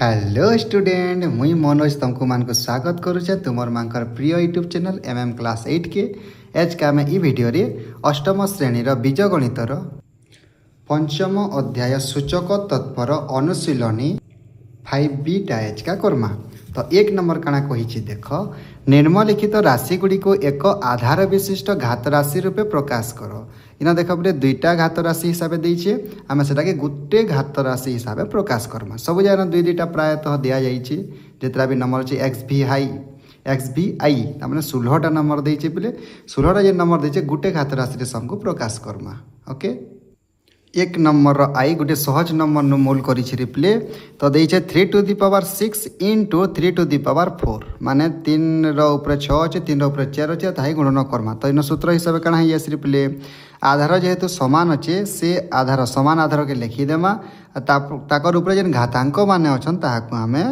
Hello student मुई मनोज तुमको मान को स्वागत करुचे तुमर मांकर प्रिय यूट्यूब चैनल क्लास 8 के एज का आम भिडियो रे अष्टम श्रेणी बीजगणितर पंचम अध्याय सूचक तत्पर अनुशीलनी 5B एज का कर्मा। तो एक नंबर काना कही देख निम्नलिखित राशि गुड़ी को एक आधार विशिष्ट घात राशि रूपे प्रकाश कर। इना देख बोले दुईटा घात राशि हिसाब से आम से गोटे घात राशि हिसाब से प्रकाश करमा। सब जगह दुई दुईटा प्रायतः दि जाइए जितना भी नंबर अच्छे XBI मैंने 16टा नंबर देचे बोले 16टा जो नंबर देचे गोटे घात राशि से हमको प्रकाश करमा। ओके एक नंबर आई गोटे सहज नंबर मूल करी रिप्ले तो देचे 3 to the power 6 into 3 to the power 4 माने 3 ऊपर 6 अच्छे 3 ऊपर 4 अच्छे ताही गुणन करमा। तो इन सूत्र हिसाब से कण रिप्ले आधार जेहेतु सामान अच्छे से आधार सामान आधार के लिखिदेमा ताकर ऊपर जेन घातांक मान अच्छन ताहाको आमे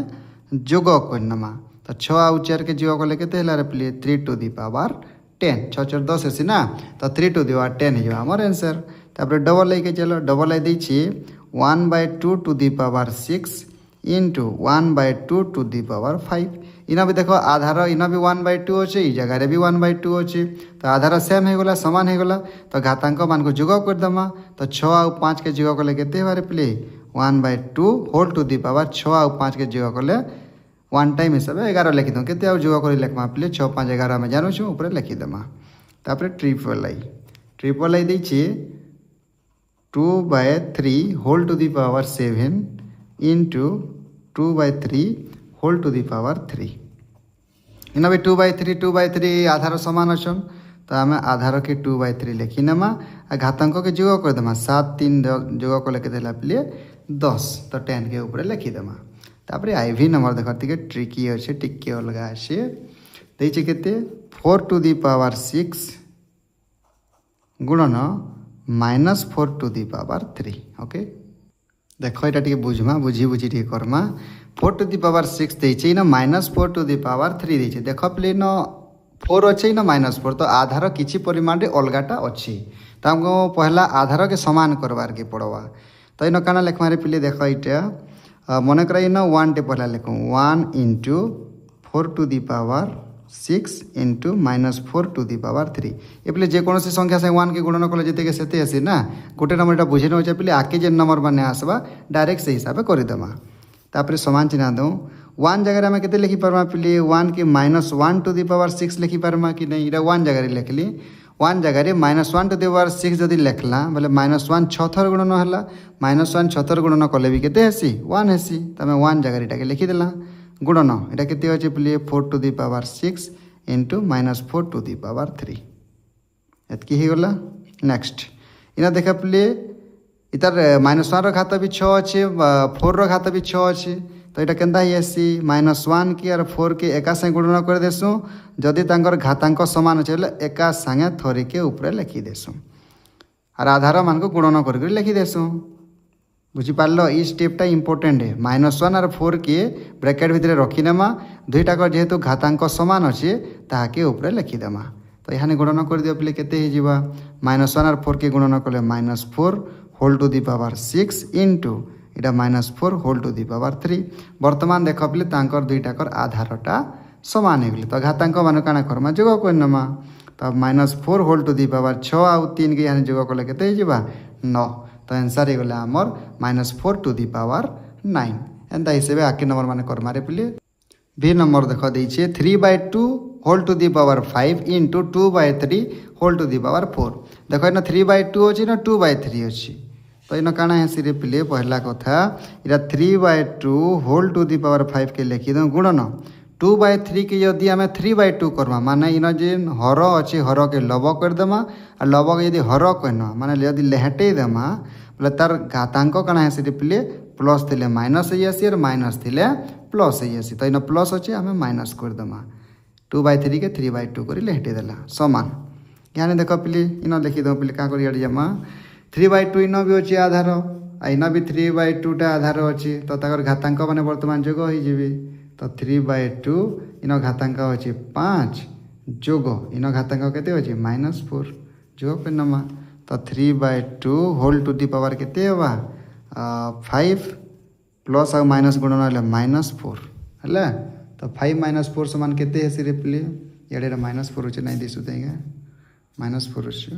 जोग करनमा। तो 6 आउ 4 के जोग कले केते हला रिप्ले 3 टू दी पावर 10 6 4 10 हेसी ना तो 3 टू दी पावर 10 हो आमर आंसर। तापर डबल लेके चलो डबल आई देछि 1/2 to the power 6 into 1/2 to the power 5। इना भी देखो आधार इना भी 1/2 अच्छे ई जगह भी 1/2 अच्छे तो आधार सेम हो गला सामान हो गला। तो घातांक मान को जोग कर दमा तो 6 आउ 5 के जोग कले केते बारे प्ले 1/2 होल टू दी पावर 6 आउ 5 के जोग कले वन टाइम हिसाब से 11 लिखि दो केते आउ जोग कर लिखमा प्ले 6 5 11 में जानु छु ऊपर लिखि दमा। तापर ट्रिपल आई देछि 2/3 whole to the power 7 into 2/3 whole to the power 3। इना भी 2/3 आधार सामान अच्छन तो आम आधार के 2/3 लिखी नमा घातांक के जोग कर देमा 7 3 जोग कर लेके देला प्ले 10 तो 10 के ऊपर लिखिदेमा। तापर IV नंबर देख टिके ट्रिकी अच्छे टिके अलग आसे देछि केते 4 टू दी पावर 6 गुणन -4 टू दी पावर 3। ओके देख यहाँ टे बुझमा बुझी टे करमा 4 टू दी पावर 6 देचे ना -4 टू दी पावर 3 देचे देख प्ले न 4 अच्छे ना -4 तो आधार किसी परिमाण अलगाटा अच्छी तो हमको पहला आधार के समान करवार के पड़वा। तो इन काना लिखमा रे पिले देख यहाँ मन कर 1 टे पहला लिखूँ 1 into 4 to the power 6 into -4 to the power 3। ये पे जेकोसी संख्या से 1 के गुणन कले जिते से आसी ना गोटे नंबर यहाँ बुझे नौचे पे आके जेन नंबर मैंने आसवा डायरेक्ट से हिसाब से करदेमा। तापर समान चिन्ह दूँ 1 जगह आम के लिखि पार्मा पे 1 के -1 टू दी पावर 6 लिखि पार्मा कि नहीं इटा 1 जगह लिखली 1 जगह -1 टू दी पावर 6 जदि लिखला बोले -1 6 थर गुणन है -1 6 थर गुणन कले भी केते हेसी 1 हेसी तो आम 1 जगह इटा लिखिदेला गुणन यहाँ के अच्छे पे 4 to the power 6 into -4 to the power 3 एतकी गला। नेक्स्ट इना देखा पे इतार -1 घात भी 6 अच्छे 4 घात भी 6 अच्छे तो यहाँ केन्ता आसी -1 की और 4 के एका संगे गुणन कर देसुँ जदि तांकर घातांक समान अच्छे एका संगे थरी के ऊपर लिखि देसुँ और आधार मान को गुणन कर लिखि देसुँ। बुझीपार ये स्टेपटा इम्पोर्टेंट है -1 और 4 के ब्रैकेट भितर रखिनेमा दुईटाक जेहेतु घातांक समान अच्छे ताके ऊपर लिखिदेमा। तो यहाँ गुणन कर दियो पे केते हिजिबा -1 और 4 के गुणन कले -4 whole to the power 6 into इटा -4 होल टू दी पावर 3। बर्तमान देख पे तांकर दुईटाकर आधारटा समान हो गली तो घातांक मान काना करमा जोग करनमा। तो -4 होल टू दी पावर 6 आउ 3 के यहाँ जोग कले केते हिजिबा 9 तो आंसर हो गला आमर -4 टू दी पावर 9। एंता हिसाब से आके नंबर मान कर मारे पे भी नंबर देख देछे 3/2 whole to the power 5 into 2/3 whole to the power 4। देखो इन 3/2 अच्छी ना 2/3 अच्छी तो इन काना हेसी रे पे पहला कथा इरा 3/2 होल टू दी पावर 5 के लिखि दो गुणन 2/3 के यदि आम 3/2 करमा माने इन जेन हर अच्छे हर के लब करदेमा और लब के यदि हर कहना माने यदि लेहटे देमा बोले तार घातांक काना हेसी पे प्लस थे माइनस होसी और माइनस थे प्लस होसी तो इन प्लस अच्छे आम माइनस करदेमा 2/3 के 3/2 कर लेहटे देला समान। यहाँ देख पे इन लिखिद पे क्या करमा 3/2 इन भी अच्छे आधार इन भी 3/2 आधार अच्छे तो ताकर घातांक मैंने बर्तमान जोग हो तो 3/2 इन घातांक अच्छे 5 जोग इन घातांक केते अच्छे -4 जोग करनमा। तो 3/2 होल टू दी पावर केते होगा 5 प्लस आ माइनस गुणन है -4 है। तो 5 - 4 समान केते हेसी रे पिले इे -4 अच्छे नहीं दिशु देंगे -4 अच्छे।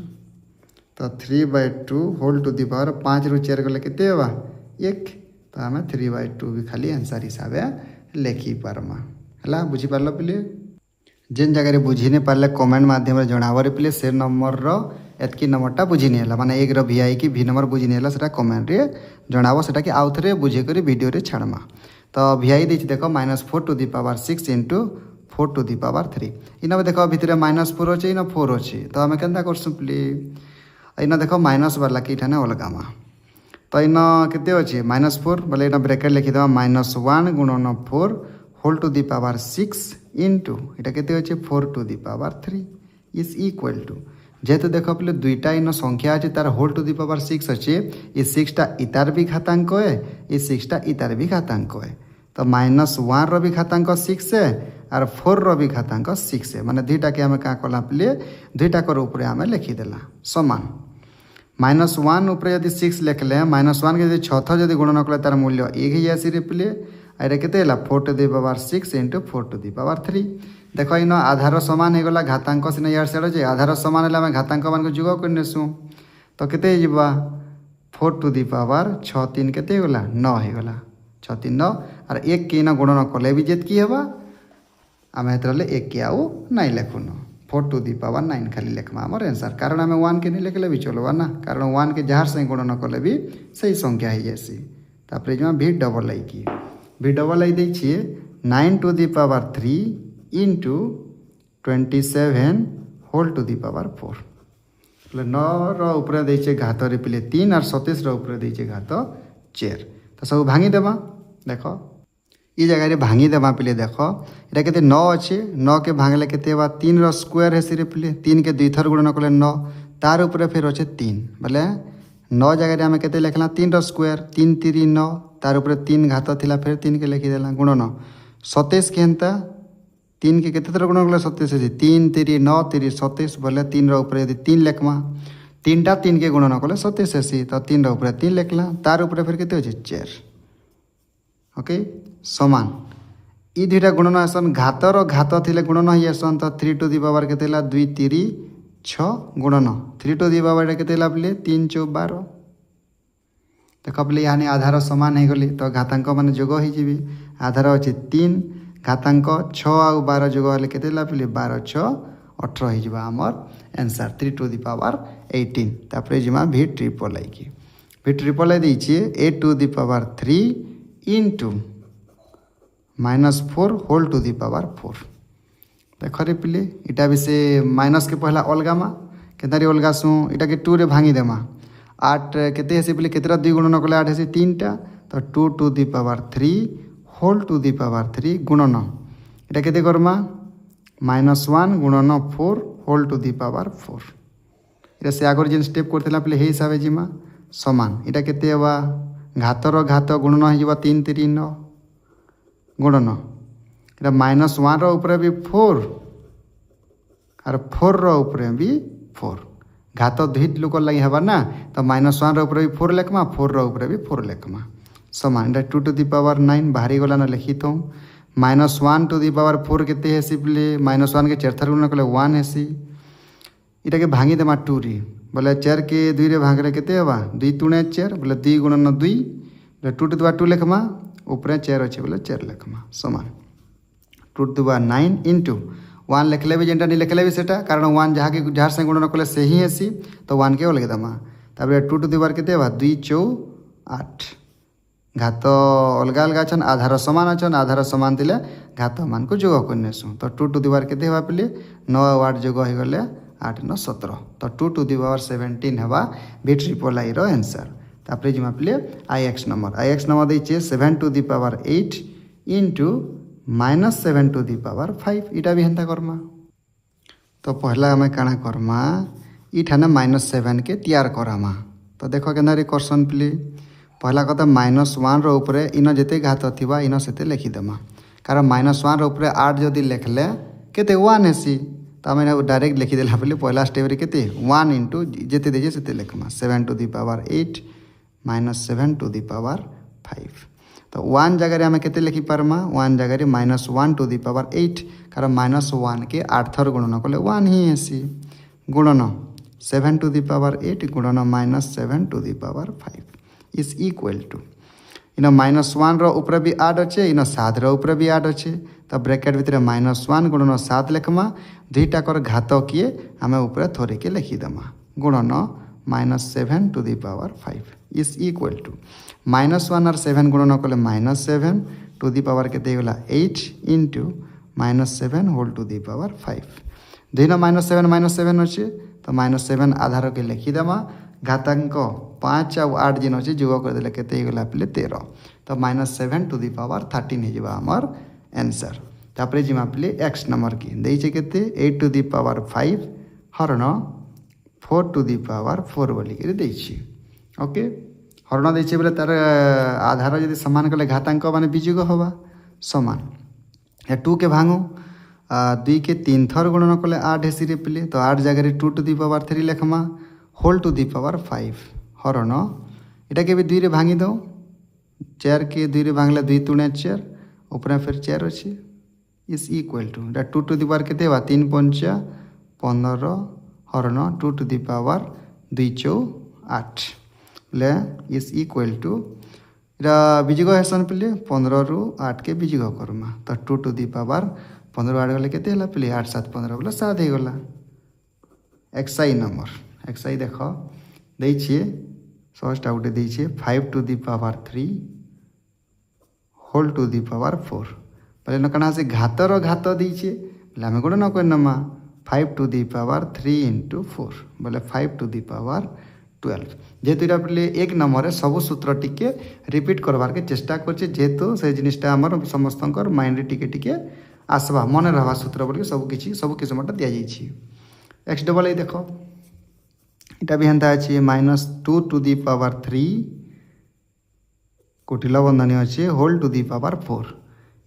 तो 3/2 होल टू दी पावर 5 रु 4 गले केते हवा 1। तो आम 3/2 भी खाली आंसर हिसाब से लिखि पार्मा है। बुझीपार पिले जेन जगह बुझी नहीं पारे कमेंट मध्यम जनावर पिले से नंबर एतकी नंबरटा बुझी नहीं है माने 1 VI की V नंबर बुझी नहीं है सेटा कमेंट रे जनाव सेटा कि आउ थे बुझे कर वीडियो रे छाड़मा। तो VI देख देख -4 to the power 6 into 4 to the power 3 इन देख भितर -4 अच्छे इन 4 अच्छे। तो आम के करसुँ पिले इन देख माइनस वाला कि अलगामा। तो इन केते अच्छे -4 बोले इन ब्रैकेट लिखिदेवा -1 गुणन 4 whole to the power 6 into इटा केते अच्छे 4 to the power 3 is equal to जेहेतु देख पे दुईटा इन संख्या अच्छे तार होल टू दी पावर 6 अच्छे ये 6टा इतार भी घातांक है ये 6टा इतार भी घातांक है। तो -1 रो भी घातांक 6 है और 4 रो भी घातांक 6 है माने दुईटा के आम क्या कला पे दुईटा ऊपर आम लिखिदेला समान। -1 उपर यदि 6 लिखले -1 के 6 थर जब गुणन कले तार मूल्य 1 ही आसी रे पिले आइटा केते 4 to the power 6 into 4 to the power 3 देख इन आधार सामान हो गला घातांक सीना यार से आधार सामान है घातांक मान जोग करनेसु। तो केते जीवा 4 टू दी पावर 6 3 केते गला 9 हो गला 6 3 9 और 1 के इन गुणन कले भी जेतकी हेबा आम हेतले 1 के आउ नहीं लिखुन 4 टू दी पावर 9 खाली लिखमा आमर आंसर कारण आम 1 के नहीं लिखले भी चलवा ना कारण 1 के जार से गुणन कले भी सही संख्या हो जासी। तापर जो V डबल आई देखिए 9 to the power 3 into 27 whole to the power 4 बोले 9 ऊपर देचे घात रे पिले 3 और 27 ऊपर देचे घात 4। तो सब भांगी देवा देख ये जगह भांगी देवा पिले देख ये के 9 अच्छे 9 के भांगले के 3 स्क्वायर है सिरे पिले 3 के 2 थर गुणन कले 9 तार ऊपर फिर अच्छे 3 बोले 9 जगह आम के लिखला 3 स्क्वायर 3 3 9 तार ऊपर 3 घात थिला फिर 3 के लिखिदेला गुणन 27 के हेन्ता 3 के केते थर गुणन कले 27 है 3 3 9 3 27 बोले 3 ऊपर यदि 3 लिखमा 3टा 3 के गुणन कले 27 है तो 3 ऊपर 3 लिखला तार ऊपर फिर केते होचे 4 ओके समान ई दुईटा गुणन आसन घातर घात थिले गुणन ही आसन तो 3 टू दी पावर केते 2 3 6 गुणन 3 टू दी पावर केते पे 3 4 12 देख पे यहाँ आधार सामान हो गली तो घातांक मान जोग हो आधार अच्छे 3 घातांक 6 आउ 12 जोग हेल्ले के 12 6 18 हो आमर आंसर 3 टू दी पावर 18। तापर जीमा V ट्रिपल आई की V ट्रिपल आई देछे 8 to the power 3 into -4 whole to the power 4 देख रे पिले इटा भी से माइनस के पहला अलगामा केतारी अलगासु इटा के 2 रे भांगी देमा 8 केते हेसी पिले केतरा 2 गुणन कले 8 हेसी 3टा तो 2 to the power 3 whole to the power 3 गुणन इटा केते करमा -1 गुणन 4 होल टू दी पावर 4 इटा से आगर जेन स्टेप करथिला पिले हे हिसाब जिमा समान इटा केते हवा घातर घात गुणन हो जिवा 3 3 9 गुणन इटा -1 रो ऊपर भी 4 और 4 रो ऊपर भी 4 घात दुईट लोक लगी हवा ना तो -1 रो ऊपर भी 4 लिखमा 4 रो ऊपर भी 4 लिखमा समान इटा 2 टू दी पावर 9 बाहरी गला ना लिखी तो -1 टू दी पावर 4 केते हेसी बोले -1 के 4 थर गुणन कले 1 हेसी इटा के भांगी देमा 2 री बोले 4 के 2 रे भांगले केते हवा 2 3 4 बोले 2 गुणन 2 बोले 2 टू दी पावर 2 लिखमा ऊपर 4 अच्छे बोले 4 लिखमा समान 2 टू दी पावर 9 इंटू 1 लिखले भी जेनटा नहीं लिखले भी सेटा कारण 1 जहाँ के जार से गुणन कले से ही हेसी तो 1 के अलग दमा तापर 2 टू दी पावर केते हवा 2 4 8 घात अलग अलग अच्छन आधार सामान अच्छन आधार सामान थिले घात मान को जोग करनेसु तो 2 टू दी पावर केते हवा पिले 9 8 जोग हो गले 8 9 17 तो 2 टू दी पावर 17 हवा V ट्रिपल आई रो आंसर। तापर जिमा पिले IX नंबर दैछे 7 to the power 8 into -7 to the power 5 इटा भी हेन्ता करमा तो पहला आम काଣା करमा इठाने -7 के तैयार करामा तो देखो केना रे करसन पिले पहला कथा -1 रो ऊपर इन जेते घात थिबा इन सेते लिखिदेमा कारण -1 रो ऊपर 8 जदि लिखले केते 1 हेसी तो आम डायरेक्ट लिखिदेला बोले पहला स्टेप रे केते 1 इंटू जेते देजे सेते लिखमा 7 to the power 8 -7 to the power 5 तो 1 जगह आम के लिखि पार्मा 1 जगह -1 टू दी पावर 8 कारण -1 के 8 थर गुणन कले 1 ही हेसी गुणन 7 टू दी पावर 8 गुणन -7 to the power 5 is equal to इन -1 रो ऊपर भी 8 अच्छे इन 7 रो ऊपर भी 8 अच्छे तो ब्रैकेट भितर -1 गुणन 7 लिखमा दुईटा कर घात किए आम ऊपर थोड़े के लिखिदेमा गुणन -7 to the power 5 is equal to -1 और 7 गुणन कले -7 टू दी पावर के गला 8 into -7 whole to the power 5 दुईन -7 अच्छे तो -7 आधार के लिखिदेमा घातांक 5 और 8 जिन अच्छे जोग करदे के गला पे 13 तो -7 टू दी पावर 13 हो आमर आंसर तापर जिमा पे एक्स नंबर की देचे केते 8 टू दी पावर 5 हरण 4 टू दी पावर 4 बोलिक देछि ओके हरण देचे बोले तार आधार यदि समान कले घातांक माने बीजोग होबा समान या 2 के भांगो 2 के 3 थर गुणन कले 8 हेसी रे पिले तो 8 जगह 2 टू दी पावर 3 लिखमा होल टू दी पावर 5 हरण इटा के भी 2 रे भांगी दो 4 के 2 रे भांगले 2 3 4 ऊपर फिर 4 अच्छे इज इक्वल टू इटा 2 टू दी पावर के 3 5 15 हरण 2 टू दी पावर 2 4 8 ले इज इक्वल टू इटा बीजोग हेसन पे 15 रु 8 के बीजोग करमा तो 2 टू दी पावर 15 8 गले के पे 8 7 15 बोले 7 हो गला एक्सआई नंबर एक्सआई देख देखिए फर्स्ट आउट देखिए 5 to the power 3 whole to the power 4 पहले न कना से घातर घात दीचे बोले आम गोटे न कनमा 5 टू दी पावर 3 इंटू 4 बोले 5 टू दी पावर 12 जेहेतु यहाँ पे एक नंबर सब सूत्र टिके रिपीट करवार के चेष्टा करछे जेहेतु से जिनिसटा आमर समस्त माइंड टिके आसवा मन रहा सूत्र बोल सब किसी मत दि जाइए एक्स डबल ए देख इटा भी हेन्ता अच्छे -2 टू दी पावर 3 कुटिल बंधनी अच्छे होल टू दी पावर 4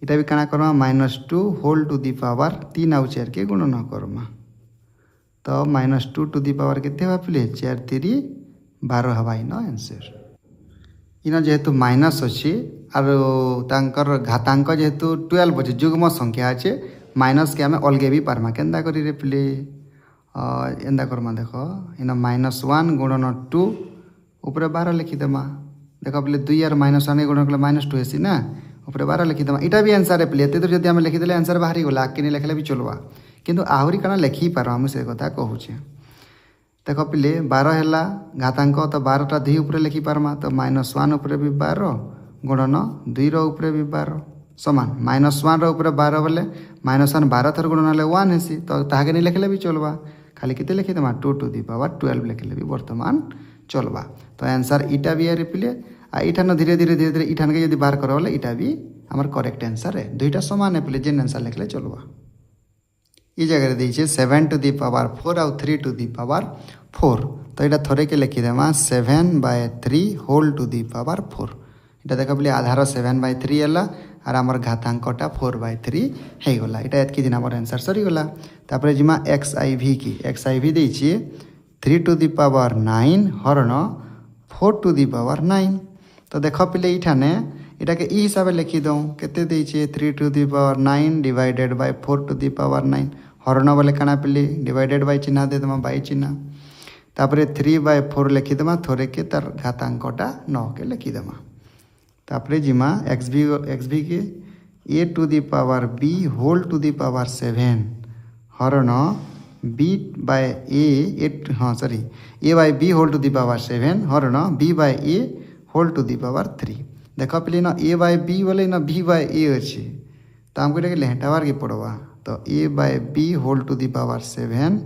इटा भी काना करमा -2 होल टू दी पावर 3 आउ 4 के गुणन करमा तो -2 टू दी पावर के पे 4 3 12 हवा इन आंसर इन जेहेतु माइनस अच्छे और घातांक जेहेतु 12 अच्छे जुग्म संख्या अच्छे माइनस के आम अलगे भी पार्मा केन्दा करी पे एंदा करमा देख इन -1 गुणन 2 ऊपर 12 लिखिदेमा देख पे 2 और -1 गुणन कले -2 हेसी ना ऊपर 12 लिखिदेमा इटा भी आंसर है पे तो जब आम लिखिदे आंसर बाहरी गला आगे नहीं लिखले भी चलवा किंतु आहरी कण लिखि पार मुझे कथा कहूचे देख पे 12 है घातांक तो 12टा 2 ऊपर लिखि पार्मा तो -1 ऊपर भी 12 गुणन 2 रो ऊपर भी 12 समान -1 रो ऊपर 12 बोले -1 12 थर गुणन 1 हेसी तो ताके नहीं लिखले भी चलवा खाली के लिखिदेमा 2 टू दी पावर 12 लिखले भी वर्तमान चलवा तो आंसर इटा भी है पे इठान धीरे धीरे इठान के यदि बाहर करो इटा भी हमार करेक्ट आंसर है दुईटा समान है पे जेन आंसर लिखले चलवा ये जगह दीजिए 7 टू दी पावर 4 आउ 3 टू दी पावर 4 तो यहाँ थोड़े के लिखिदेमा 7/3 होल टू दी पावर 4 इटा देख पे आधार 7/3 है और आमर घातांकटा 4/3 हो गला इटा एतकी दिन आमर आंसर सरीगला तापर जिमा XIV की XIV दीजिए 3 टू दी पावर 9 हरण 4 टू दी पावर 9 तो देख पे इठाने इटा के ई हिसाब से लिखिद केते 3 to the power 9 divided by 4 to the power 9 हरण बोले काना पे डिवाइडेड बाय चिन्ह देदेमा बाय चिन्ह तापर 3/4 लिखिदेमा थोड़े के तार घातांकटा 9 के लिखिदेमा तापर जिमा XV के a to the power b whole to the power 7 हरण a/b whole to the power 7 हरण b/a whole to the power 3 देख पे ना a/b बोले ना b/a अच्छे तो हमको ये लेहटावार के पड़वा तो a/b whole to the power 7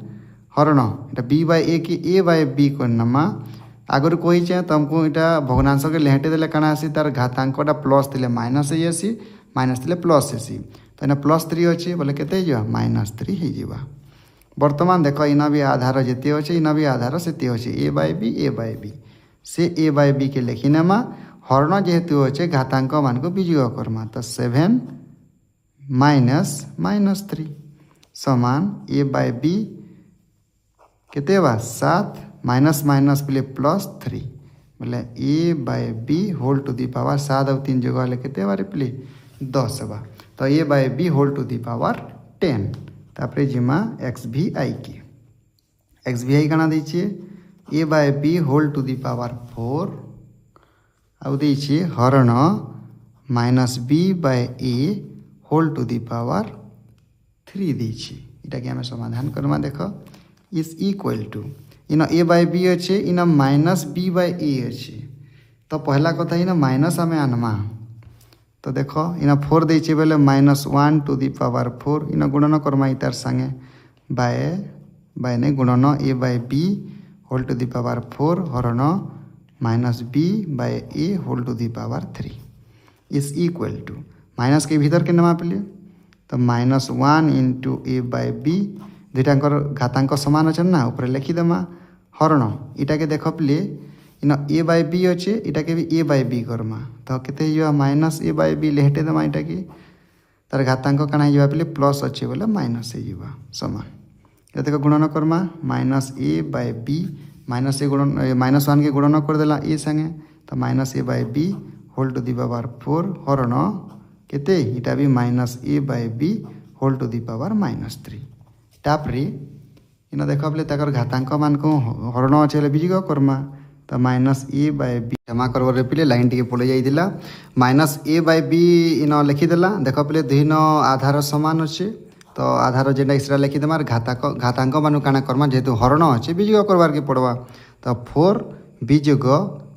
हरण इटा b/a की a/b करनमा आगर कही चाहे तो हमको यहाँ भग्नांश के लेहटे देले काना आसी तार घातांकटा प्लस थे माइनस आसी माइनस थे प्लस आसी तो इना +3 अच्छे बोले के -3 हो बर्तमान देख इना भी आधार जिते अच्छे इना भी आधार से अच्छे a/b से a/b के लिखिनेमा हरण जेहेतु अच्छे घातांक मान को बीजोग करमा तो 7 - -3 समान a/b के 7 माइनस माइनस पे +3 बोले A by B whole to the power 7 और 3 जगह हेल्ले केते बारे प्ले 10 हेबा तो A by B whole to the power 10 तापर जिमा एक्स भी आई के एक्स भी आई काना देछे ए by B whole to the power 4 आउ देछे हरण minus B by A whole to the power 3 देछे इटा के हमें समाधान करमा देख इज इक्वल टू इन ए बाय बी अच्छे इन माइनस बी बाय ए अच्छे तो पहला कथा इन माइनस आम आनमा तो देख इन 4 देछे बेले -1 टू दी पावर 4 इन गुणन करमा इतार संगे बाय बाय नहीं गुणन A by B whole to the power 4 हरण minus B by A whole to the power 3 is equal to minus के भीतर के नमा पे तो -1 इंटू ए बाय बी दुईटाकर घातांक सामान अच्छे ना ऊपर लिखिदेमा हरण इटा के देख पे इन ए बाय बी अच्छे इटा के भी ए बाय बी करमा तो केते माइनस ए बाय बी लेहटे देमा इटा के तार घातांक काना हो पे प्लस अच्छे बोले माइनस हो सामान देख गुणन करमा minus A by b minus a गुणन -1 के गुणन करदेला ए संगे तो minus A by B whole to the power 4 हरण केते इटा भी minus A by B whole to the power -3 तापरे इन देख पे तक घातांक मान को हरण अच्छे बीजिग करमा तो माइनस ए बाय बी जमा कर पे लाइन टी पलि जाइला माइनस ए बाय बी इन लिखिदेला देख पे दुईन आधार सामान अच्छे तो आधार जेटा इसरा लिखिदेमा घातांक मान काना करमा जेहेतु हरण अच्छे बीजिग करवार के पड़वा तो 4 बीजिग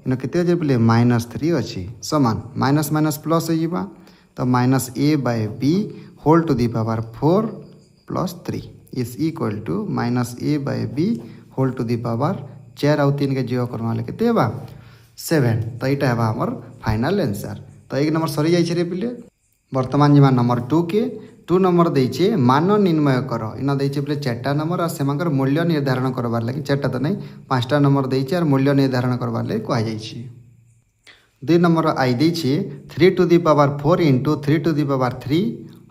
इन केते अच्छे पे -3 अच्छे सामान माइनस माइनस प्लस हो तो minus A by B whole to the power 4 plus 3 is equal to minus A by B whole to the power 4 आउ 3 के जीरो करवा केते हेबा 7 तो यहाँ हेबा हमर फाइनल आंसर तो 1 नंबर सरी जाइछे रे पिले वर्तमान जिमा नंबर 2 के 2 नंबर देइछे मान निर्णय कर इन देइछे पे 4टा नंबर और सेमांकर मूल्य निर्धारण करबार लागि 4टा तो नहीं 5टा नंबर देइछे और मूल्य निर्धारण करबार लागि कहा जाइछे 2 नंबर आई देइछे 3 to the power 4 into 3 to the power 3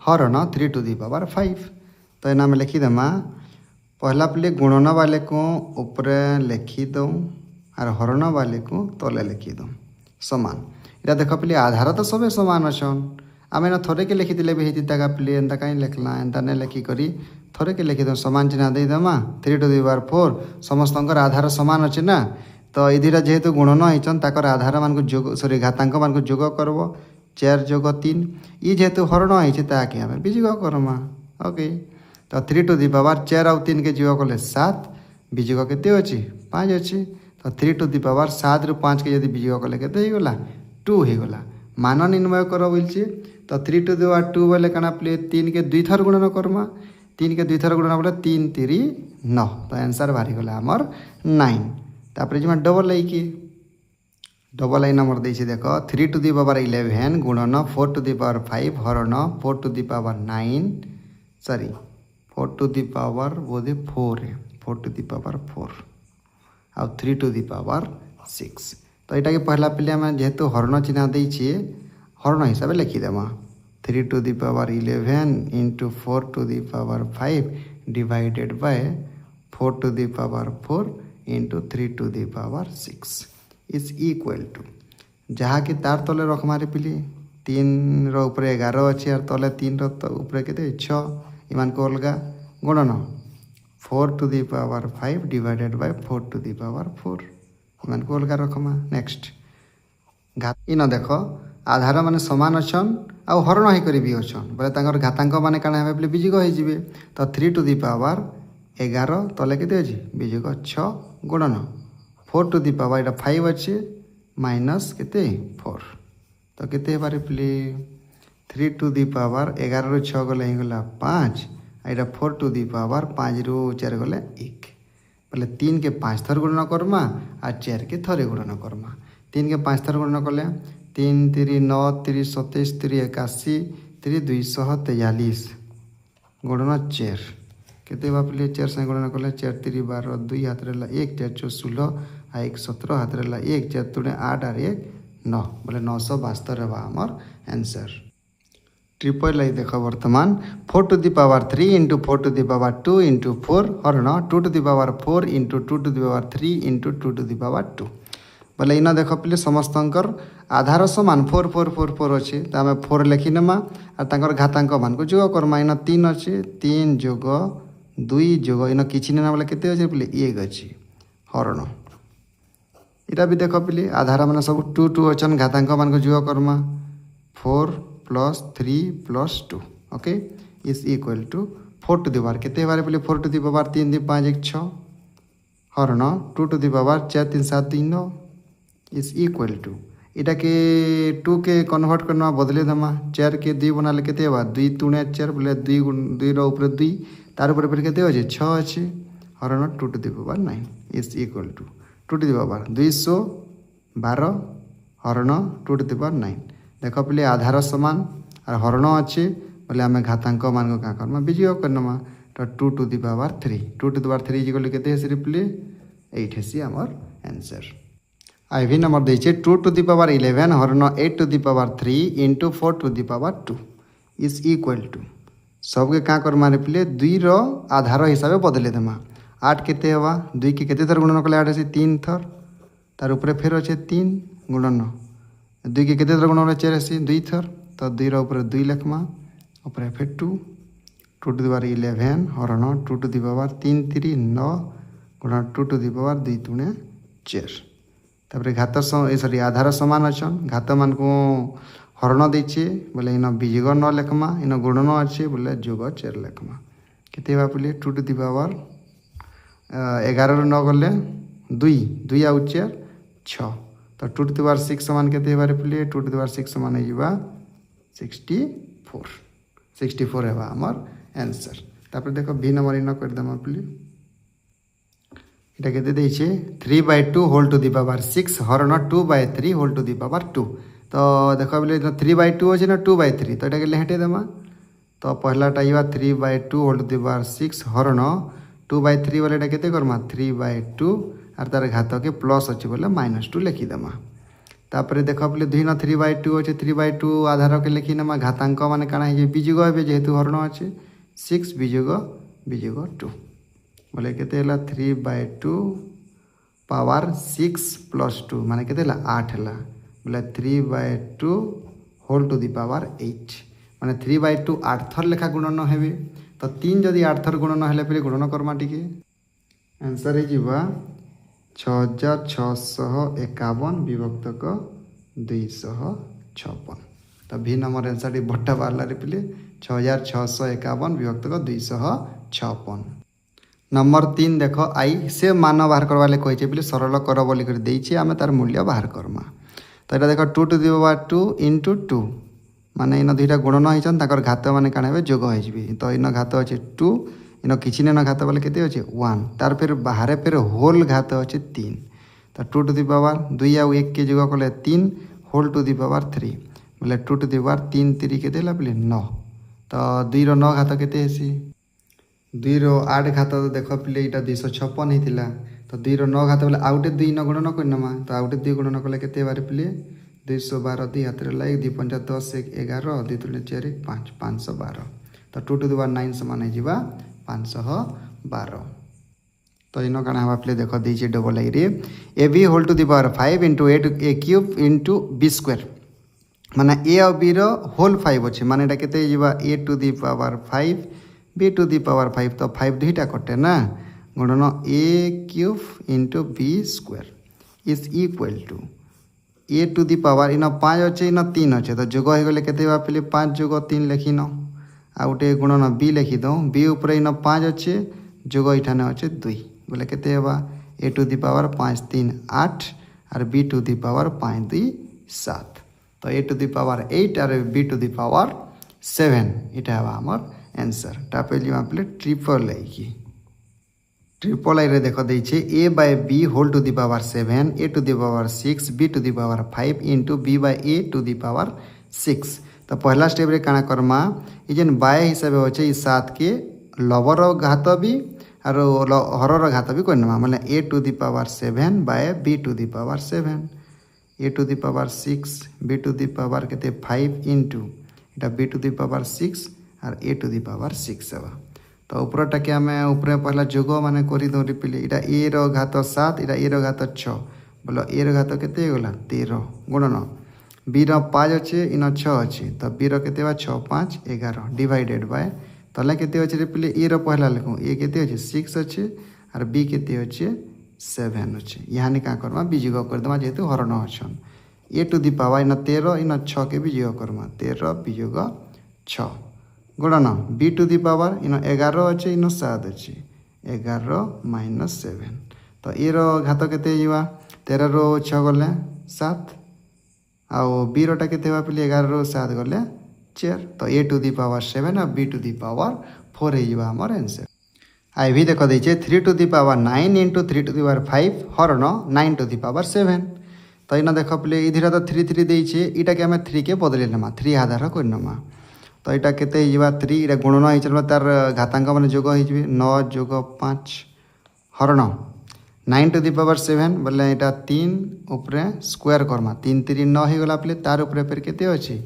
हरण 3 टू दी पावर 5 तो यहाँ में लिखिदेमा पहला पे गुणन वाले को ऊपर लिखिदूँ और हरण वाले को तले लिखिदूँ सामान इटा देख पे आधार तो सब सामान अच्छन आम एना थोड़े के लिखिदे भी होता पे एंता कहीं लिखला एंता नहीं लिखिकी थोड़े के लिखिद सामान चिन्ह देदेमा 3 टू दी पावर 4 समस्त आधार सामान अच्छे ना तो ये जेहेतु गुणन होचन ताकर आधार मान को जोग सॉरी घातांक मान को जोग करब 4 जोग 3 ये जेहेतु हरण होती ताकि आम बीजिग करमा ओके तो 3 टू दी पावर 4 आउ 3 के जीव कले 7 बीजिग केते अच्छे 5 अच्छे तो 3 टू दी पावर 7 रु 5 के यदि बीजिग कले केते होगला 2 होगला मान निर्णय कर बोलछे तो 3 टू दी पावर 2 बोले काना प्ले 3 के 2 थर गुणन करमा 3 के 2 थर गुणन बोले 3 3 9 तो आंसर बाहरी गला हमर 9 तापर जिमा डबल आई के डबल आई नंबर देइछे देखो 3 टू दी पावर 11 गुणन 4 टू दी पावर 5 हरण 4 to the power 9 sorry 4 to the power बोधे 4 है 4 टू दी पावर 4 आउ 3 टू दी पावर 6 तो यहाँ के पहला पे आम जेहेतु हरण चिन्ह देइछे हरण हिसाब से लिखिदेमा 3 to the power 11 into 4 to the power 5 divided by 4 to the power 4 into 3 to the power 6 is equal to जहाँ कि तार तले रख मारे पिली 3 ऊपर 11 अच्छे और तले 3 ऊपर के 6 इमान को अलग गुणन 4 to the power 5 divided by 4 to the power 4 इमान को अलग रखमा नेक्स्ट घात इन देख आधार माने समान अच्छन आ हरण होकर भी अच्छन बोले तांकर घातांक माने काना हेबे बीजिग हो जिवे तो 3 टू दी पावर 11 तले केते अछि बीजिग 6 गुणन 4 टू दी पावर एटा 5 अच्छे माइनस केते 4 तो केते बारे प्ले 3 टू दी पावर 11 रु 6 गले गला 5 आइटा 4 टू दी पावर 5 रु 4 गले 1 बोले 3 के 5 थर गुणन करमा और 4 के थरे गुणन करमा 3 के 5 थर गुणन कले 3 3 9 3 27 3 81 3 243 गुणन 4 केते बापले 4 से गुणन कले 4 3 12 2 हाथ रहला 1 4 4 16 आ 1 17 हाथ रहला 1 4 3 8 और 1 9 बोले 972 रहबा हमर आंसर ट्रिपल आई देख वर्तमान 4 to the power 3 into 4 to the power 2 into 4 हरण 2 to the power 4 into 2 to the power 3 into 2 to the power 2 बोले इन देख पे समस्तंकर आधार समान 4 4 4 4 अच्छे तो आम 4 लिखिनेमा और तांकर घातांक मान को जोग करमा इन 3 अच्छे 3 जोग 2 जोग इन किसी ना बोले केते अच्छे बोले 1 अच्छी हरण इटा भी देख पे आधार मान सब 2 2 अच्छन घातांक मान को जोग करमा 4 + 3 + 2 okay is equal to 4 to the power केते बारे बोले 4 टू द पावर 3 2 5 1 6 हरण 2 to the power 4 3 7 2 9 is equal to इटा के 2 के कन्वर्ट करना बदले दमा 4 के 2 बना के 2 3 4 बोले 2 2 ऊपर 2 तार ऊपर फिर के 6 अच्छे हरण 2 to the power 9 is equal to 2 to the power 212 हरण 2 टू द पावर 9 देख पे आधार समान और हरण अच्छे बोले आम घातांक मान को क्या करमा बीज करनमा तो 2 to the power 3 2 to the power 3 is के रिप्ले 8 हेसी आमर आंसर आईवी नंबर देचे 2 टू द पावर 11 हरण 8 to the power 3 into 4 to the power 2 is equal to सबके क्या करमा रिप्ले 2 रो आधार हिसाब से बदले देमा 8 केते हवा 2 के केते थर गुणन कले 8 से 3 थर तार ऊपर फिर अच्छे 3 गुणन 2 के केते थर गुणन 4 से 2 थर तो 2 रो ऊपर 2 लिखमा ऊपर फिर 2 2 टू द पावर 11 हरण 2 टू द पावर 3 3 9 गुणन 2 टू द पावर 2 3 4 तापर घात सॉरी आधार समान अच्छन घात मान को हरण देचे बोले इन बीजग 9 लिखमा इन गुणन अच्छे बोले जोग 4 लिखमा केते बोले 2 टू द पावर 11 रू 9 गले 2 2 आउ 4 6 तो 2 टू द पावर 6 समान केते बारे बोले 2 टू द पावर 6 समान होइबा 64 हेबा हमर आंसर तापर देखो बी नंबर इन कर दमा बोले इटा केते देछे 3/2 होल टू द पावर 6 हरण 2/3 होल टू द पावर 2 तो देखो बोले 3/2 अच्छे ना 2/3 तो इटा हेटे देमा तो पहलाटा आइबा 3/2 होल टू द पावर 6 हरण 2/3 बोले इटा केते करमा 3/2 और तार घात के प्लस अच्छे बोले -2 लिखी देमा तापर देखो बोले 2 न 3/2 अच्छे 3/2 आधार के लिखी नेमा घातांक माने काना हे बीजग हे जेहेतु हरण अच्छे 6 बीजग 2 बोले केते 3/2 पावर 6 + 2 माने केते 8 है बोले 3/2 होल टू द पावर 8 माने 3/2 8 थर लेखा गुणन हेबे तो 3 जदि 8 थर गुणन हेले पे गुणन करमा टिके आंसर हे जिबा 6651 विभक्तक 256 तो भी नंबर आंसर भट्टा बाहर रिप्ले 6651 विभक्तक 256 नंबर 3 देख आई से मान बाहर करवाले कही बोले सरल कर बोली देचे आम तार मूल्य बाहर करमा तो यहाँ देख 2 टू द पावर 2 इंटू 2 माने इन दुईटा गुणन होइछन ताकर घात माने काना हेबे जोग होइजबे तो इन घात अच्छे 2 इन किछि न घात बोले केते अच्छे 1 तार फिर बाहर फिर होल घात अच्छे 3 तो 2 टू द पावर 2 आउ 1 के जोग कले 3 होल टू द पावर 3 बोले 2 टू द पावर 3 3 केते ला बोले 9 तो 2 रो 9 घात केते हेसी 2 रो 8 घात तो देख पे यहाँ 256 होता तो 2 रो 9 घात बोले आउटे 2 न गुणन करनमा तो आउटे 2 गुणन कले केते बारे पे 212 2 हाथ ला 1 2 5 10 1 11 2 3 4 1 5 512 तो 2 टू द पावर 9 समान हो 512 तो इन काना हवा पे देख दीजिए डबल आई रे a b whole to the power 5 into a cube into B square माने ए और बी रो होल 5 अच्छे माने एटा केते जिबा A to the power 5 B to the power 5 तो 5 दुईटा कटे ना गुणन A cube into B square is equal to A to the power इन 5 अच्छे इन 3 अच्छे तो जोग हो गले केते बा पे 5 जोग 3 लिखी न आउटे गुणन बी लिखी दो बी ऊपर इन 5 अच्छे जोग इठाने अच्छे 2 बोले केते बा ए टू द पावर 5 3 8 और बी टू द पावर 5 2 7 तो ए टू द पावर 8 और बी टू द पावर 7 इटा हवा हमर आंसर टापे पे ट्रिपल आई की ट्रिपल आई रे देख देछे ए by B whole to the power 7 a to the power 6 b to the power 5 into b by a to the power 6 तो पहला स्टेप रे काना करमा ये जेन बाय हिसाब होचे ई 7 के लवर घात भी और हरर घात भी करनमा माने a to the power 7 by b to the power 7 a to the power 6 b to the power केते 5 इंटू इटा बी टू द पावर 6 और ए टू द पावर 6 हेबा तो ऊपरटा के आम ऊपर पहला जोग माने करी दो रिपिले इटा ए रो घात 7 इटा ए रो घात 6 बोलो ए घात के गला 13 गुणन बी रो5 अच्छे इन 6 अच्छे तो बी रो के 6 5 11 डिवाइडेड बाय तले के अच्छे रे पिले ए रो पहला लिखूँ ए के अच्छे 6 अच्छे और बी के अच्छे 7 अच्छे यहाँ क्या करमा बीजोग करदे जेहेतु हरण अच्छन ए टू दी पावर इन 13 इन 6 के बीजोग करमा 13 बीजोग 6 गुणन बी टू दी पावर इन 11 अच्छे इन 7 अच्छे 11 माइनस 7 तो ए रो घात के 13 रो 6 गले 7 आउ बी रोटा के पे 11 रो 7 गले 4 तो ए टू दी पावर 7 और बी टू दी पावर 4 है आमर आंसर। आई भी देख देचे 3 to the power 9 into 3 to the power 5 हरण 9 टू दी पावर 7 तो इन देख पे इधर तो 3 3 देचे इटा के आम 3 के बदले नमा 3 आधार करनमा तो यहाँ के 3 इटा गुणन हो चल तार घातांक मान जोग हो 9 जोग 5 हरण 9 टू दी पावर 7 बोले यहाँ 3 उपरे स्क्वायर करमा 3 3 9 हो गला पे तार उपरे फिर केते अच्छी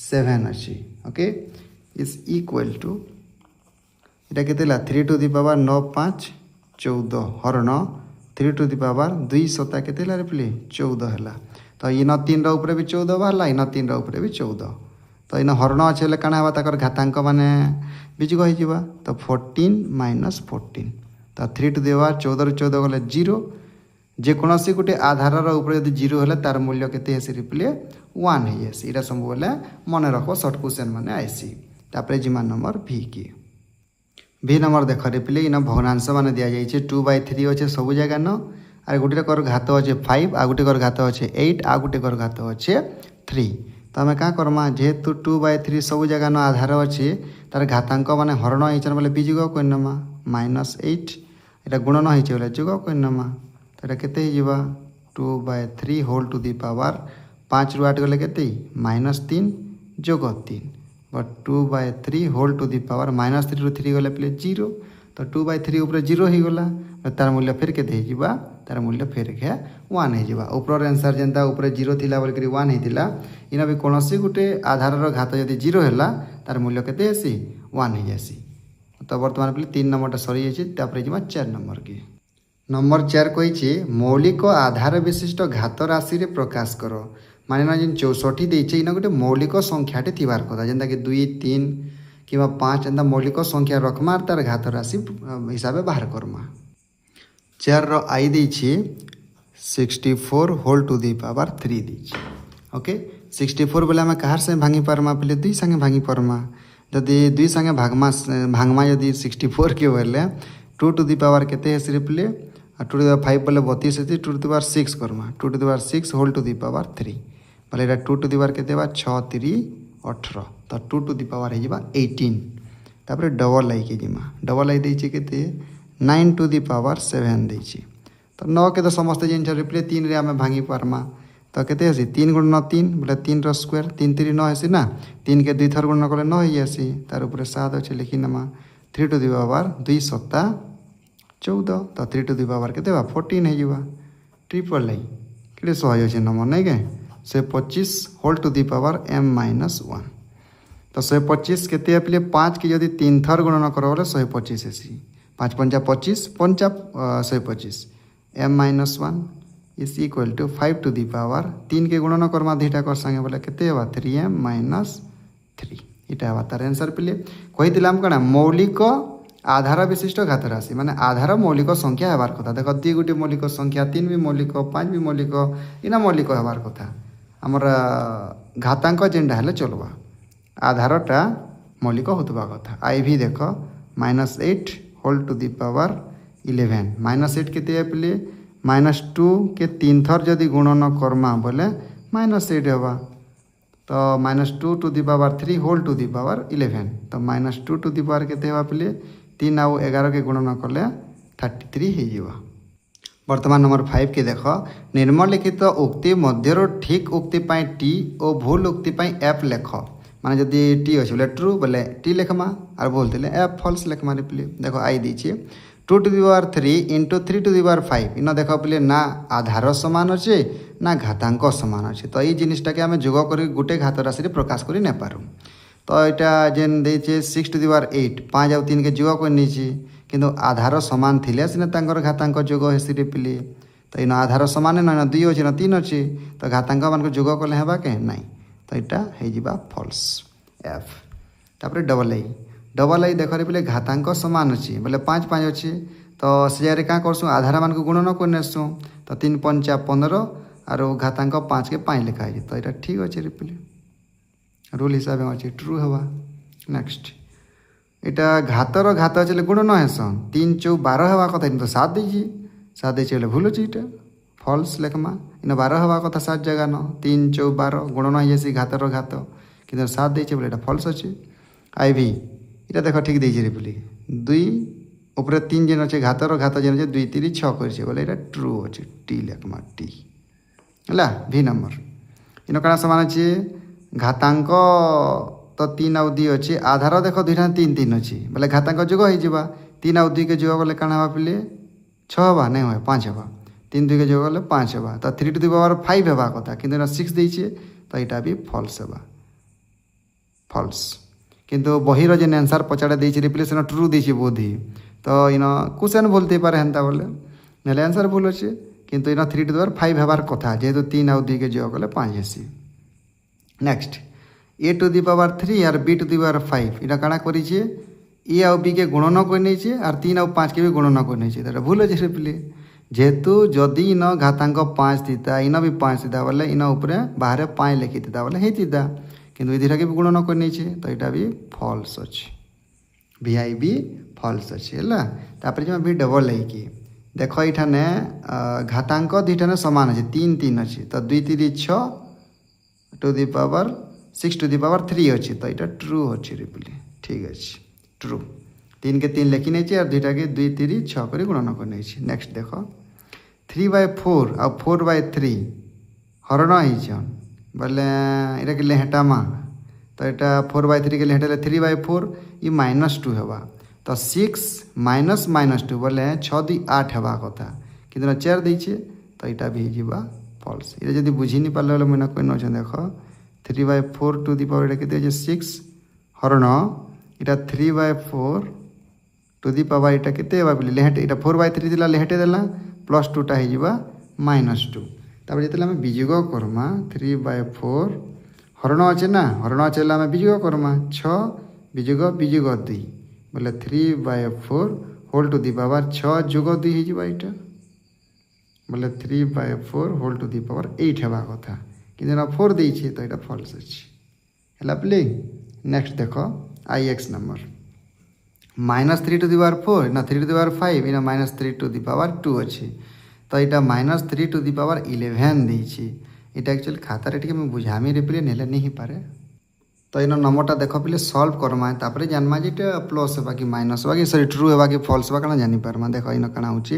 7 अच्छी ओके इज इक्वल टू यहाँ के 3 टू दी पावर 9 5 14 हरण 3 टू दी पावर 2 7 के पे 14 है तो इन 3 रे भी 14 बाहर इन 3 रे भी 14 तो इन हरण अच्छे कण है तक घातांक मैंने बीजोग हो तो 14 माइनस 14 तो 3 टू दी पावर 14 रू 14 गले 0 जेकोसी गोटे आधार ऊपर जब 0 है तार मूल्य के रिप्ले 1 है यहाँ सब बोले मन रख सर्ट क्वेश्चन मैंने आईसी तापर जिमा नंबर भी नंबर देख रिप्ले इन भग्नांश मान दि जाए 2/3 अच्छे सब जगह न आर गोटे कर घात अच्छे 5 आ गोटे कर घात अच्छे 8 आ गोटे कर घात अच्छे 3 तो आम क्या करमा जेहेतु 2/3 सब जगह न आधार अच्छे तार घातांक मैंने हरण हो बोले बीजोग करनमा -8 यहाँ गुणन हो जोग करनमा तो यहाँ के 2/3 होल टू दी पावर 5 रू 8 गले के -3 जोग 3 but 2/3 whole to the power -3 रू 3 गले पे 0 तो 2/3 ऊपर 0 हो गला तार मूल्य फिर के तार मूल्य फिर के 1 हो ऊपर आंसर जेनता ऊपर 0 थिला बोल करी 1 होता इन भी कौन गोटे आधार घात जब 0 है तार मूल्य के 1 हो जासी तो बर्तमान पे 3 नंबर सरी जाइए जी 4 नंबर के नंबर 4 कही मौलिक आधार विशिष्ट घात राशि रे प्रकाश कर माने जिन 64 देचे इन गोटे मौलिक संख्याटे थिबार कथा जेनता कि 2 3 कि 5 एंता मौलिक संख्या रखमा तार घात राशि हिसाब से बाहर करमा 4 रो आई देछि 64 होल टू दी पावर 3 देछि ओके 64 बोले आम कहार से भांगी पारमा पहले 2 संगे भांगी पारमा जदि 2 संगे भागमा यदि 64 के बोले 2 टू दी पावर केते हेसि प्ले 2 टू दी पावर 5 बोले 32 है 2 टू दी पावर 6 करमा 2 to the power 6 whole to the power 3 बोले 2 टू दी पावर केते 6 3 18 तो 2 टू दी पावर है 18 तापर डबल आई के जिमा डबल आई देछि केते 9 टू दी पावर 7 देछि तो 9 के तो समस्त जिन रिप्ले 3 रे आमे भांगी पारमा तो केते हेसी 3 गुणन 3 बोले 3 रो स्क्वायर 3 3 9 हेसी ना 3 के 2 थर गुणन कले 9 ही आसी तार ऊपर 7 अच्छे लिखी नमा 3 टू दी पावर 2 7 14 तो 3 टू दी पावर केते 14 हो ट्रिपल आई के सहज अच्छे नंबर नहीं के 125 whole to the power m-1 तो 125 केते पे 5 के यदि 3 थर गुणन कर 125 हेसी 5 पंजा 25 पंचा 125 m-1 is equal to 5 to the power 3 के गुणन करमा दुईटा कर संगे बोले केते 3m-3 इटा तार आंसर पे कही आम कण मौलिक आधार विशिष्ट घात राशि माने आधार मौलिक संख्या हेबार कथा देख 2 गोटी मौलिक संख्या 3 भी मौलिक 5 भी मौलिक इना मौलिक हेबार कथा आमर घातांक जेनटा हेले चलवा आधारटा मौलिक होतबा कथा आई भी देख -8 होल टू दी पावर 11 -8 के पे -2 के 3 थर जदि गुणन करमा बोले -8 होगा तो -2 to the power 3 whole to the power 11 तो -2 टू दी पावर के पे 3 आउ 11 के गुणन कले 33 हो वर्तमान नंबर 5 के देख निम्नलिखित उक्ति मध्य ठीक उक्ति पाई टी और भूल उक्ति पाई एफ लेख माने जदि टी अच्छे बोले ट्रू बोले टी लेखमा और भूल थे एफ फल्स लेखमा रिप्ले देख आई दीजिए 2 to the power 3 into 3 to the power 5 इन देख पे ना आधार समान अच्छे ना घातांक समान अच्छे तो ये जिनटा के आम जोग कर गोटे घात राशि प्रकाश कर नहीं पारूँ तो यहाँ जेन देचे 6 टू दी पावर 8 5 आउ 3 के जोग कर नहीं किंतु आधार समान थिले सिना तांकर घातांक जोग हेसी रिप्ले तो इन आधार सामान ना 2 अच्छे ना 3 अच्छे तो घातांक मान जोग कले हेबा के नाई तो यहाँ हो फॉल्स एफ। तापर डबल आई देख पे घातांक सामान अच्छी बोले 5 5 अच्छे तो से क्या करसुँ आधार मान को गुणन कर नेसुँ तो 3 5 15 आर घातांक 5 के 5 लिखाई तो यहाँ ठीक अच्छे रिप्ले रूल हिसाब से अच्छे ट्रू हवा। नेक्स्ट यहाँ घातर घात अच्छे गुणन हेसन 3 4 12 हवा कथा तो 7 देजी 7 देचे भूल अच्छे यहाँ फॉल्स लेखमा इन 12 हवा कथा 7 जगह न 3 4 12 गुणन हो जाए घातर घात कि 7 देचे बोले फॉल्स अच्छे। आई भी यहाँ देख ठीक देखे रिप्ले 2 ऊपर 3 जेन अच्छे घातर घात जेन अच्छे 2 3 6 कर बोले यहाँ ट्रू अच्छे टी लेखमा टी है भि नंबर इन कण सामान अच्छे घातांक तो 3 आउ 2 अच्छे आधार देख 2 3 3 अच्छे बोले घातांक जोग हो 3 आउ 2 के जोग गले कण हवा पे 6 हवा नहीं हुए 5 हवा 3 2 के जोग गले 5 हवा तो 3 टू द पावर 5 हवा कथा कि 6 देचे तो यहाँ भी फॉल्स हवा फॉल्स किंतु बहिर जेन आंसर पचाड़ा देचे रिप्लेस ट्रू देचे बोधी तो इन क्वेश्चन भूल थी पारे हेन्ता बोले ना आंसर भूल अच्छे किंतु इन 3 टू द पावर 5 हबार कथा जेहेतु 3 आउ 2 के जोग गले 5 हेसी। Next a to the power 3 और बी टू दी पावर 5 इटा काଣା करिछे ए आउ बी के गुणन कर नहींचे और 3 आउ 5 के भी गुणन कर नहींचे तो भूल अच्छे रिप्ले जेहेतु जदि इन घातांक 5 थीता इन भी 5 थीता बोले इन ऊपर बाहर 5 लिखी थीता बोले होता किंतु ये के भी गुणन कर नहींचे तो यहाँ भी फॉल्स अच्छे भी आई भी फॉल्स अच्छे है। तापर जो भी डबल आई की देख ये घातांक 2 सामान अच्छे 3 3 अच्छे तो 2 3 6 to the power 6 to the power 3 अच्छे तो यहाँ ट्रू अच्छे रिप्ले ठीक अच्छे ट्रू 3 के 3 लिखी नहीं और 2 के 2 3 6 कर गुणन कर नहीं। नेक्स्ट देख 3/4 आ 4/3 हरण हो बोले यहाँ के लेहटामा तो यहाँ 4/3 के लेहटे 3/4 ये -2 हवा तो 6 -2 बोले 6 2 8 हवा कथा कि 4 देचे तो यहाँ भी जीवा फॉल्स ये जब बुझी नहीं पारे बोले मैंने कोई नौ देख 3/4 टू दी पावर के 6 हरण यहाँ 3/4 टू दी पावर यहाँ के लेहटे यहाँ 4/3 थी लेहटे देला +2 हो -2 तापर जिते आम विजोग करमा 3/4 हरण अच्छे ना हरण अच्छे आम विजोग करमा 6 विजोग विजोग 2 बोले 3/4 होल टू दी पावर 6 जोग 2 हो यहाँ बोले 3/4 होल टू दी पावर 8 हवा कथा कि 4 देचे तो यहाँ फॉल्स अच्छे है प्ले। नेक्स्ट देख I X number -3 to the power 4 ना 3 टू दी पावर 5 इना -3 टू दी पावर 2 अच्छे तो यहाँ -3 टू दी पावर 11 देचे यहाँ एक्चुअली खातार टे बुझामी रिप्ले नेले नहीं पारे तो इन नंबरटा देख पे सल्व करमा तापर जानमा जे प्लस होगा कि माइनस होगा कि सॉरी ट्रू होगा कि फॉल्स होगा कण जानी पारमा देख इन कण होची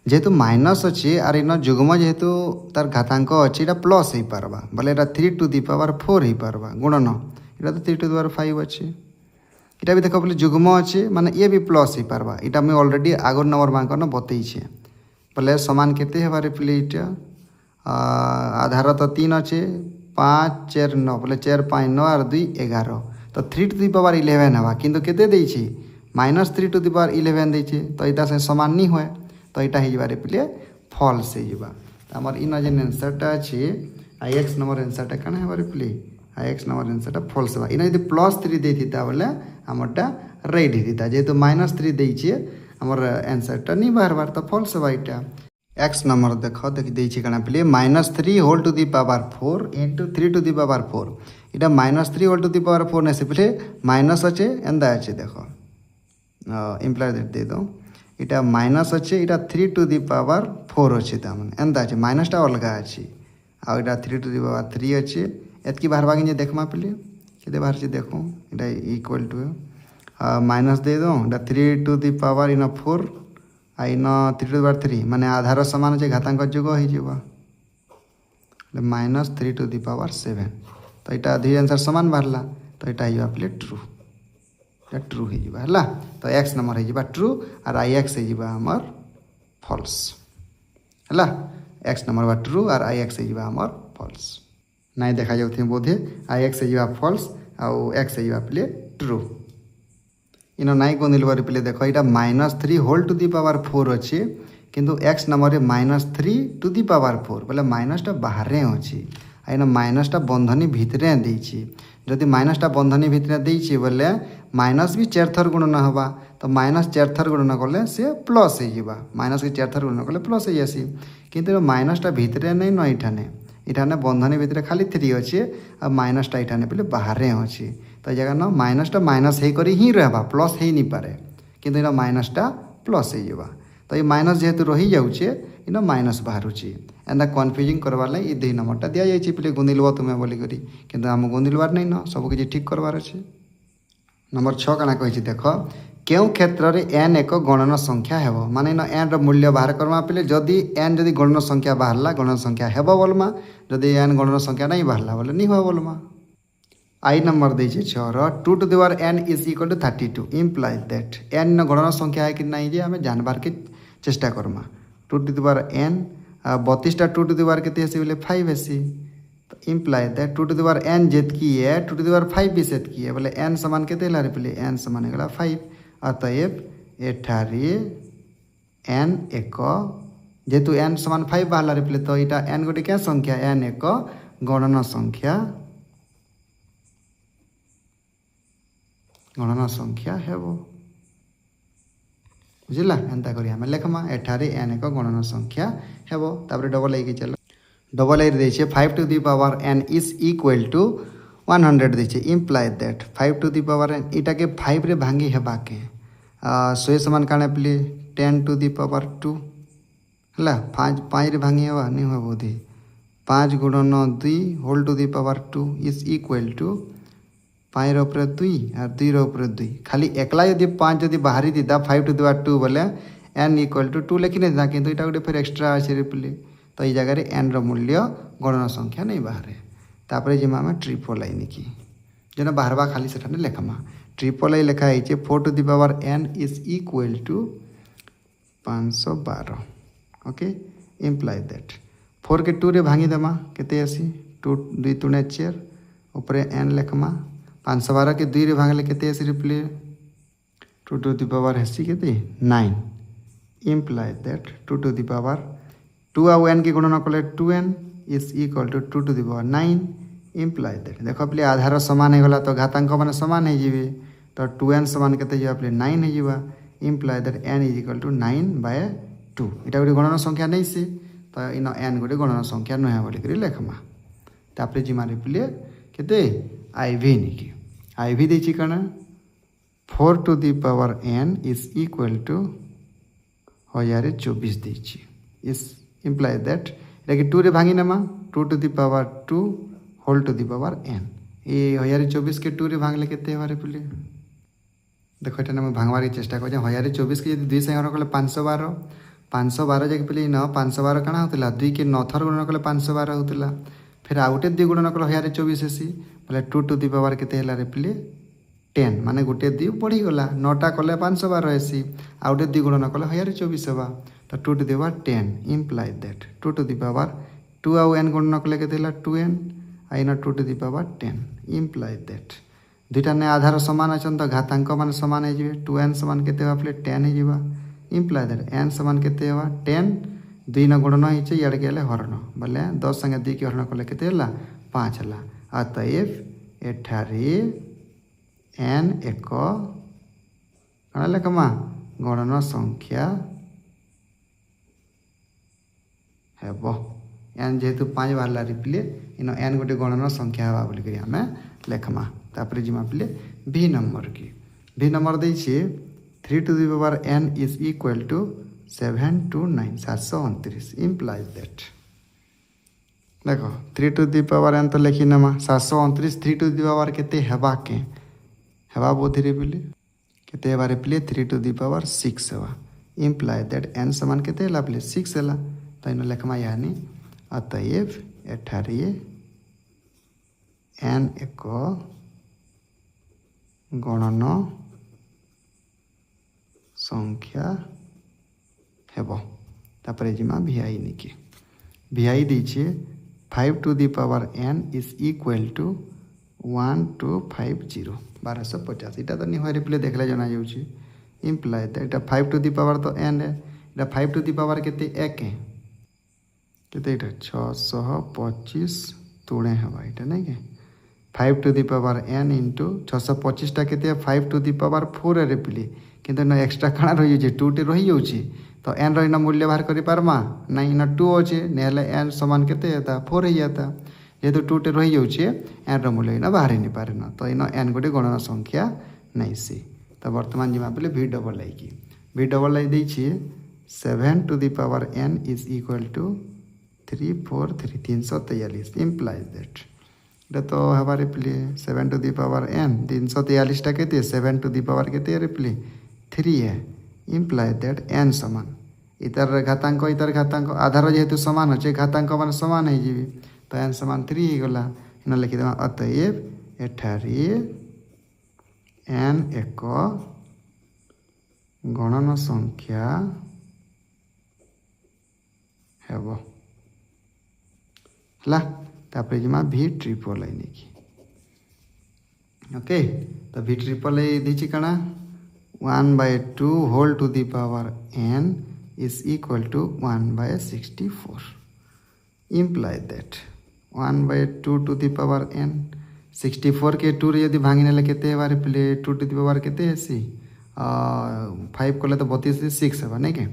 जेहेतु माइनस अच्छे और इन जुग्म जेहेतु तार घातांक अच्छे यहाँ प्लस हो पारबा बोले यहाँ 3 टू दी पावर 4 हो पारबा गुणन यहाँ तो 3 टू दी पावर 5 अच्छे यहाँ भी देख पे जुग्म अच्छे माने ये भी प्लस हो पारबा यहाँ मुझे ऑलरेडी आगर नंबर मान बतईछे बोले सामान केते हवा रिप्ले इटा आधार तो 3 अच्छे 5 4 9 बोले 4 5 9 और 2 11 तो 3 टू दी पावर 11 हवा किंतु केते देछे -3 टू दी पावर 11 देछे तो यहाँ से सामान नहीं हुए तो यहाँ हो रिप्ले फॉल्स हो आमर इन जेन आंसरटा अच्छे आई एक्स नंबर आंसरटा कण है रिप्ले आई एक्स नंबर आंसरटा फॉल्स हुआ इन यदि +3 देता बोले आमरटा राइट होता जेहेतु -3 देचे आमर आंसरटा नहीं बाहर तो फॉल्स हुआ यहाँ एक्स नंबर देख देखिए कण पे -3 whole to the power 4 into 3 to the power 4 यहाँ -3 होल टू दी पावर 4 ने पे माइनस अच्छे एंदा अच्छे देख इम्प्लाय दे दो इटा माइनस अच्छे इटा 3 टू दी पावर 4 अच्छे तमाने एंदा अच्छे माइनसटा अलग अच्छे आ 3 टू दी पावर 3 अच्छे एतकी बाहर भागी देखमा पे के बाहर से देखो इटा इक्वल टू माइनस दे दो इटा 3 टू दी पावर इन 4 आ इन 3 टू दी पावर 3 माने आधार सामान अच्छे घातांक जोग हो -3 टू दी पावर 7 तो यहाँ दुई आंसर सामान बाहरला तो यहाँ हो ट्रू ट्रू हो तो एक्स नंबर हो ट्रू और आई एक्स हो फॉल्स है एक्स नंबर बा ट्रू और आई एक्स हो फॉल्स नहीं देखा जाऊ बोधे आई एक्स हो फॉल्स आउ एक्स हो पे ट्रू इन नाई को निलवर पे देख यहाँ -3 होल टू दी पावर 4 अच्छे किंतु x number -3 to the power 4 बोले माइनसटा बाहर अच्छी आईना माइनसटा बंधनी भितर देछि जदि माइनसटा बंधनी भितर देछि बोले माइनस भी 4 थर गुणन हवा तो माइनस 4 थर गुणन कले से प्लस हो माइनस के 4 थर गुणन कले प्लस हो जासी किंतु माइनसटा भितर नहीं न इठाने बंधनी भितर खाली 3 अच्छे आ माइनसटा इठाने बोले बाहर अच्छी तो जगह न माइनसटा माइनस होकर ही रहा प्लस हो नहीं पारे किंतु इना माइनसटा प्लस हो तो ये माइनस जेहेतु रही जाऊे इन माइनस बाहर एंता कन्फ्यूजिंग करवार लगे ये 2 नंबरटा दि जाइए पे गुंदिलव तुम्हें बोलिक कि आम गुंदिलवार नहीं न सबकि ठीक करवार अच्छे। नंबर 6 काना कही देख क्यों क्षेत्र में एन एक गणन संख्या हेब माने एन रूल्य बाहर करमा पे जदि एन जदि गणन संख्या बाहरला गणन संख्या हेब बोलमा जदि एन गणन संख्या नहीं बाहरला बोले नहीं हो बोलमा। आई नंबर दे 6 2 to the power n is equal to 32 implies that n गणन संख्या है कि नहीं जे आम जानबार के चेष्टा करमा 2 टू द पावर n 32टा 2 टू द पावर के बोले 5 ऐसी तो implies that 2 to the power n जेतकी है 2 टू द पावर 5 भी सेतकी है बोले n समान के पे n समान है 5 अतएव एठारे n एक जेहेतु n समान 5 बाहर पे तो यहाँ n गोटे क्या संख्या n एक गणन संख्या है वो बुझला एंता करी हमें लेखमा एठारे एन एक गणन संख्या है वो तापर डबल आई के चलो डबल आई देछे 5 to the power n is equal to 100 देछे implies that 5 to the power n इटा के 5 रे भांगी हेबा के 100 समान काने पे 10 टू दी पावर 2 हला 5 रे भांगी हेबा नहीं हो बोधी 5 गुणन 2 whole to the power 2 is equal to 5 ऊपर 2 और 2 ऊपर 2 खाली एकला यदि 5 जदि बाहरी दीदा 5 टू दी पावर 2 बोले n इक्वल टू 2 लिखी नहीं किंतु इटा गोटे फिर एक्स्ट्रा अच्छे रिप्ले तो ये जगह n मूल्य गणन संख्या नहीं बाहर तापर जिमा आम ट्रिपल आई निकी जेना बाहरवा खाली से लेखमा ट्रिपल आई लिखा है 4 to the power n is equal to 512 okay implies that 4 के 2 रे भांगी देमा केते आसी 2 2 2 4 ऊपर n लेखमा 512 के 2 रे भांगले केते आसी रिप्ले 2 टू दी पावर हेसी केते 9 implies that 2 to the power 2 आउ n के गणना कले 2n is equal to 2 to the power 9 implies that देख पे आधार सामान होगा तो घातांक मैंने सामान हो जाए तो 2n समान के 9 हो implies that n is equal to 9/2 इटा गोटे गणन संख्या नहीं से तो इन n गोटे गणन संख्या नुहे बोलिक लेखमा तापर जिमा रिप्ले केते IV निकी IV देछि कना 4 to the power n is equal to 1024 देछि इस इम्प्लाइज दैट इटा कि 2 रे भांगी नमा 2 to the power 2 whole to the power n ये 1024 के 2 रे भांगले केते हमारे पुले देखो एटा हम भांगवार चेष्टा कर 1024 के यदि 2 से गणना कले 512 जगह पे न 512 काना होतला 2 के 9 थर गणना कले 512 होतला फिर आउटे 2 गणना कले 1024 हेसी बोले 2 टू दी पावर केते हला रे प्ले 10 माने गोटे 2 बढ़ी गला 9टा कले 512 हेसी आउटे 2 गणना कले 1024 हेबा तो 2 to the power 10 implies that 2 to the power 2 आउ n गणना कले केते हला 2n आइना 2 to the power 10 implies that दुईटा ने आधार सामान अच्छन तो घातांक मान सामान हो 2n समान केते हवा प्ले 10 हो इम्प्लाइज दैट n समान केते हवा 10 2 न गुणन होइचे याड गेले हरण बोले 10 संगे 2 के हरण कले केते हला 5 हला अतएव एठारे n एक कणा लेखमा गणन संख्या हेबो n जेहेतु 5 बाहरला रिप्ले इन n गोटे गणन संख्या हेबा बोली करी हमें लेखमा तापर जिमा प्ले v नंबर की v नंबर देछे 3 to the power n is equal to 729 729 implies that देखो 3 टू दी पावर n तो लिखी नमा 729 3 टू दी पावर केते हेबा के हेबा बोधी रे बोले केते हेबा रे प्ले 3 टू दी पावर 6 हेबा इम्प्लाइज दैट n समान केते हला प्ले 6 हला तो इन लेखमा यानी अतएव एठारे n एक गणन संख्या हेबो तापर जिमा vi निके vi देछे 5 to the power n is equal to 1250 1250 इटा तो नहीं रिप्ले देखले जना जाउची implies that 5 to the power तो n है इटा 5 टू दी पावर केते 1 केते इटा 625 तुणे हवा इटा नहीं के 5 to the power n into 625 टा केते 5 टू दी पावर 4 रे पिले किंतु न एक्स्ट्रा काना रही जे 2 टे रही जाउची तो n रही मूल्य बाहर करि पारमा नहीं न 2 अच्छे नेले n समान केते हेता 4 ही जाता जेहेतु 2 टे रही जाउची n रो मूल्य न बाहर नहीं पारे न तो इन n गोटे गणना संख्या नहीं सी तो वर्तमान जिमा पले v डबल आई की v डबल आई देछि 7 to the power n is equal to 343 343 implies that इटा तो हमारे प्ले 7 टू दी पावर n 343 टा केते 7 टू दी पावर केते रे प्ले 3 है इम्प्लाय दैट n समान इतर घातांक आधार जेहेतु समान अच्छे घातांक मान समान है जीवी तो n समान 3 ही गला इन लिखि देमा अतएव एठारी n एक गणन संख्या हेबो हला तापर जिमा v ट्रिपल आई नेकी ओके तो v ट्रिपल आई दिछि कणा 1/2 whole to the power n is equal to 1/64 imply that 1/2 to the power n 64 के 2 रे यदि भांगी नेले केते बारे प्ले 2 टू दी पावर केते हेसी 5 कोले तो 32 6 हेबा नै के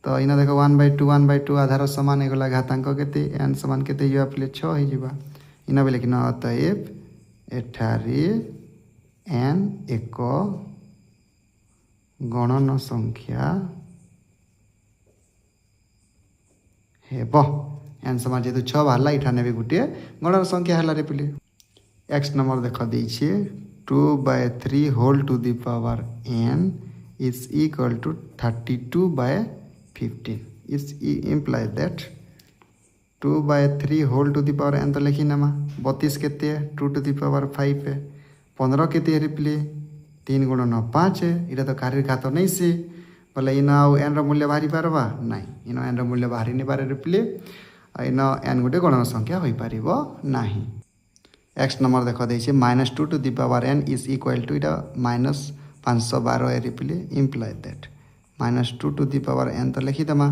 तो इना देखो 1/2 आधार समान हेगला घातांक केते n समान केते हिबा प्ले 6 ही जिबा इना बेले किना अतएव एठारी n एक गणन संख्या हेब एन समान जेहेतु 6 बाहर इठाने भी गोटे गणन संख्या है रे पिले एक्स नंबर देख दीजिए 2/3 whole to the power n is equal to 32/15 is imply that 2/3 whole to the power n तो लिखी नमा 32 केते 2 टू दी पावर 5 है 15 केते रे पिले 3 गुणन 5 है इटा तो कार्य घात नहीं से बोले इन आउ n रो मूल्य बाहरी पारबा नहीं इन n रो मूल्य बाहरी नहीं पारे रिप्ले इन n गोटे गणन संख्या होई पारिबो नहीं एक्स नंबर देख देछि -2 to the power n is equal to इटा -512 है रिप्ले imply that -2 to the power n तो लिखि दमा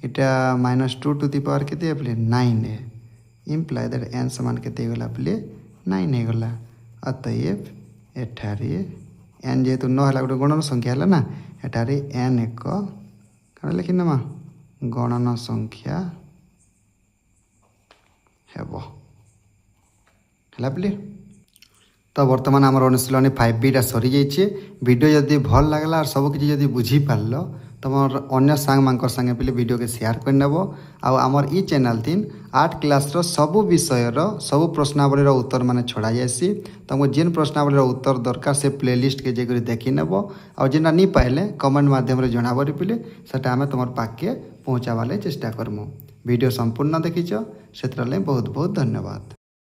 इटा -2 टू दी पावर केते प्ले 9 है इम्प्लाय दैट n समान केते गला प्ले 9 है गला अतएव एठारी n जेहेतु 9 है गोटे गणन संख्या है ना एठारे n एक कण लिखि नमा गणन संख्या हेबो हला प्ले तो वर्तमान आमर अनुशीलनी 5b टा सरी जाइए वीडियो जदि भल लगला और सब किसी जदि बुझी पारल तुम अन्य सांग मांकर संगे पे वीडियो के शेयर कर नेब आमर ई चैनल थीन 8 क्लास रो सब विषय रो सब प्रश्नावली रो उत्तर माने छड़ा जासी तुमको जिन प्रश्नावली रो उत्तर दरकार से प्लेलिस्ट के जेकरी देखि नेब आ जेना नहीं पाइले कमेंट माध्यम रे जणाबरी पिले सेटा हमें तुम पाके पहुँचावाले चेष्टा करमु वीडियो संपूर्ण देखिछ सेतरा बहुत बहुत धन्यवाद।